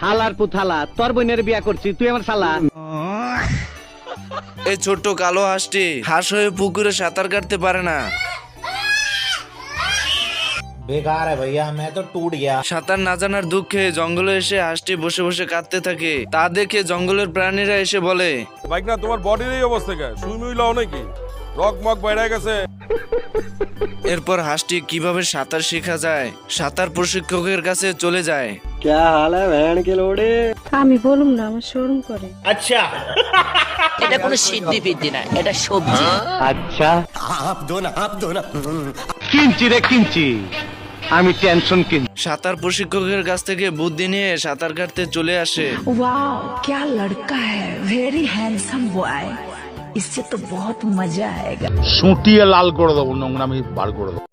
হালার পুথালা তোর বোনের বিয়া করছি তুই আমার শালা। এই ছোট্ট কালো হাঁসটি হাঁস হয়ে পুকুরে সাঁতার কাটতে পারে না। बेकार है भैया मैं तो टूट गया। সাঁতার না জানার দুঃখে জঙ্গলে এসে হাঁসটি বসে বসে কাঁদতে থাকে। তা দেখে জঙ্গলের প্রাণীরা এসে বলে, বাইক না তোমার বডির এই অবস্থা কে? সুই মুই লাও নাকি? রক মক বাইরে গেছে। এরপর হাঁসটি কিভাবে সাঁতার শেখা যায় সাঁতার প্রশিক্ষকের কাছে চলে যায়। আমি বলুম না, আমার শরম করে। अच्छा এটা কোনো সিদ্ধি বিদ্ধি না, এটা সবজি। আচ্ছা কিনছি রে কিনছি, আমি টেনশন কিনছি। সাঁতার প্রশিক্ষকের কাছ থেকে বুদ্ধি নিয়ে সাঁতার কাটতে চলে আসে। वाओ क्या लड़का है, वेरी हैंडसम बॉय, इससे तो बहुत मजा आएगा। সুটিয়ে লাল করে দেবো, নোংরামি বার করে দেবো।